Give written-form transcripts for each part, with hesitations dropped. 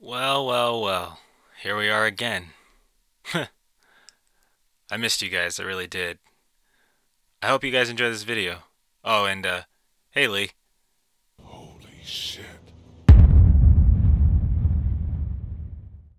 Well, here we are again. I missed you guys, I really did. I hope you guys enjoyed this video. Oh, and, hey Lee. Holy shit.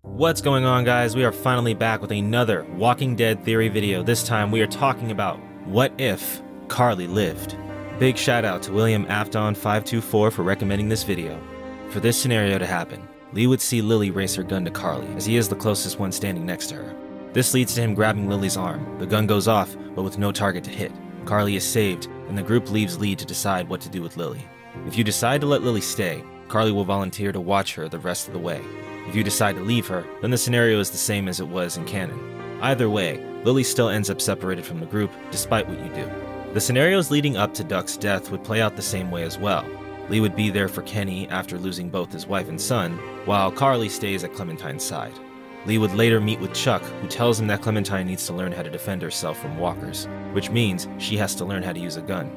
What's going on, guys? We are finally back with another Walking Dead theory video. This time we are talking about what if Carley lived. Big shout out to William Afton524 for recommending this video. For this scenario to happen, Lee would see Lily raise her gun to Carley, as he is the closest one standing next to her. This leads to him grabbing Lily's arm. The gun goes off, but with no target to hit. Carley is saved, and the group leaves Lee to decide what to do with Lily. If you decide to let Lily stay, Carley will volunteer to watch her the rest of the way. If you decide to leave her, then the scenario is the same as it was in canon. Either way, Lily still ends up separated from the group, despite what you do. The scenarios leading up to Duck's death would play out the same way as well. Lee would be there for Kenny after losing both his wife and son, while Carley stays at Clementine's side. Lee would later meet with Chuck, who tells him that Clementine needs to learn how to defend herself from walkers, which means she has to learn how to use a gun.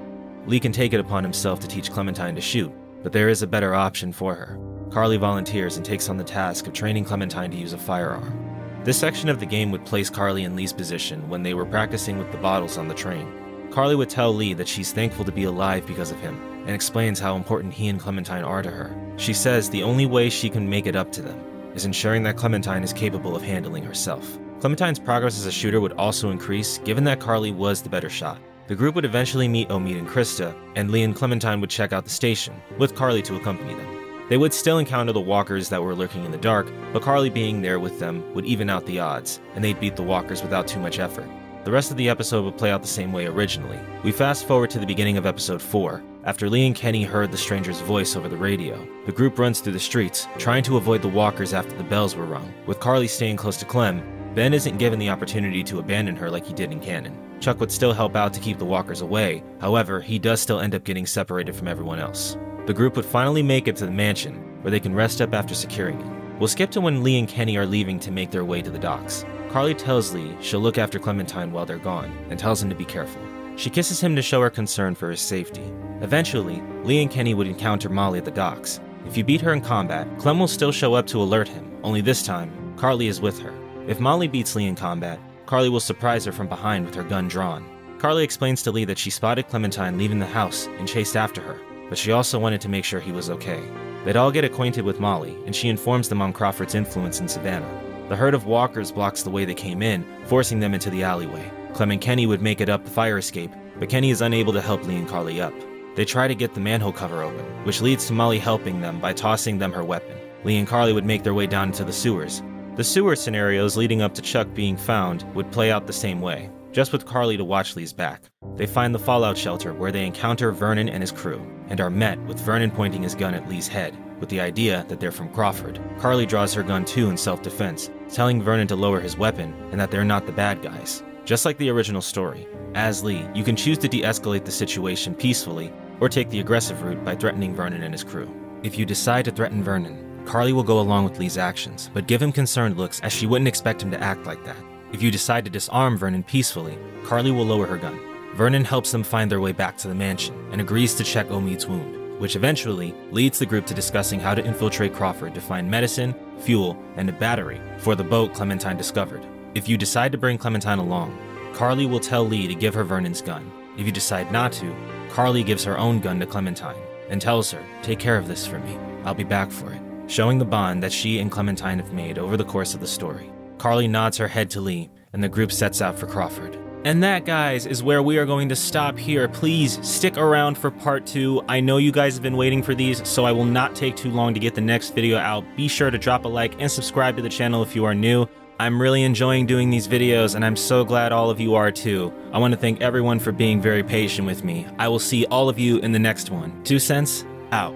Lee can take it upon himself to teach Clementine to shoot, but there is a better option for her. Carley volunteers and takes on the task of training Clementine to use a firearm. This section of the game would place Carley in Lee's position when they were practicing with the bottles on the train. Carley would tell Lee that she's thankful to be alive because of him, and explains how important he and Clementine are to her. She says the only way she can make it up to them is ensuring that Clementine is capable of handling herself. Clementine's progress as a shooter would also increase, given that Carley was the better shot. The group would eventually meet Omid and Krista, and Lee and Clementine would check out the station, with Carley to accompany them. They would still encounter the walkers that were lurking in the dark, but Carley being there with them would even out the odds, and they'd beat the walkers without too much effort. The rest of the episode would play out the same way originally. We fast forward to the beginning of episode 4, after Lee and Kenny heard the stranger's voice over the radio. The group runs through the streets, trying to avoid the walkers after the bells were rung. With Carley staying close to Clem, Ben isn't given the opportunity to abandon her like he did in canon. Chuck would still help out to keep the walkers away, however, he does still end up getting separated from everyone else. The group would finally make it to the mansion, where they can rest up after securing it. We'll skip to when Lee and Kenny are leaving to make their way to the docks. Carley tells Lee she'll look after Clementine while they're gone, and tells him to be careful. She kisses him to show her concern for his safety. Eventually, Lee and Kenny would encounter Molly at the docks. If you beat her in combat, Clem will still show up to alert him, only this time, Carley is with her. If Molly beats Lee in combat, Carley will surprise her from behind with her gun drawn. Carley explains to Lee that she spotted Clementine leaving the house and chased after her, but she also wanted to make sure he was okay. They'd all get acquainted with Molly, and she informs them on Crawford's influence in Savannah. The herd of walkers blocks the way they came in, forcing them into the alleyway. Clem and Kenny would make it up the fire escape, but Kenny is unable to help Lee and Carley up. They try to get the manhole cover open, which leads to Molly helping them by tossing them her weapon. Lee and Carley would make their way down into the sewers. The sewer scenarios leading up to Chuck being found would play out the same way, just with Carley to watch Lee's back. They find the fallout shelter where they encounter Vernon and his crew, and are met with Vernon pointing his gun at Lee's head, with the idea that they're from Crawford. Carley draws her gun too in self-defense, telling Vernon to lower his weapon and that they're not the bad guys. Just like the original story, as Lee, you can choose to de-escalate the situation peacefully or take the aggressive route by threatening Vernon and his crew. If you decide to threaten Vernon, Carley will go along with Lee's actions, but give him concerned looks as she wouldn't expect him to act like that. If you decide to disarm Vernon peacefully, Carley will lower her gun. Vernon helps them find their way back to the mansion and agrees to check Omid's wound, which eventually leads the group to discussing how to infiltrate Crawford to find medicine, fuel, and a battery for the boat Clementine discovered. If you decide to bring Clementine along, Carley will tell Lee to give her Vernon's gun. If you decide not to, Carley gives her own gun to Clementine and tells her, "Take care of this for me, I'll be back for it," showing the bond that she and Clementine have made over the course of the story. Carley nods her head to Lee, and the group sets out for Crawford. And that, guys, is where we are going to stop here. Please stick around for part 2. I know you guys have been waiting for these, so I will not take too long to get the next video out. Be sure to drop a like and subscribe to the channel if you are new. I'm really enjoying doing these videos, and I'm so glad all of you are too. I want to thank everyone for being very patient with me. I will see all of you in the next one. 2 cents, out.